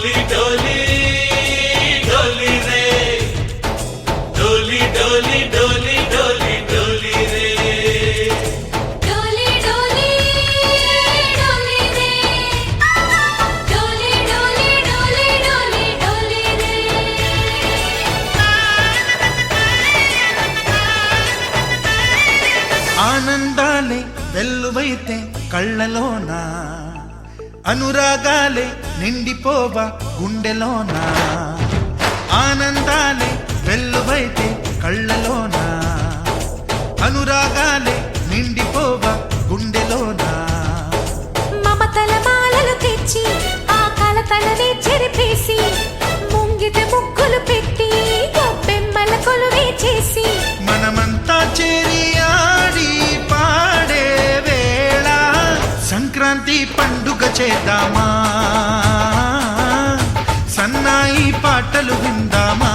डोली डोली डोली रे डोली डोली डोली डोली डोली रे डोली डोली डोली रे डोली डोली डोली डोली डोली रे ఆనందాలే వెల్లువైతే కళ్ళలోనా అనురాగాలే నిండిపోవా గుండెలోనా ఆనందాలే వెల్లువైతే కళ్ళలోనా అనురాగాలే నిండిపోవా గుండెలోనా మమతల మాలలు తెచ్చి ఆ కలతలనే చెరిపేసి ముంగిట ముగ్గులు పెట్టి గొప్పెమ్మల కొలువే చేసి మనమంతా చేరి ఆడి పాడే వేళ సంక్రాంతి పండుగ చేద్దామా సన్నాయి పాటలు విందామా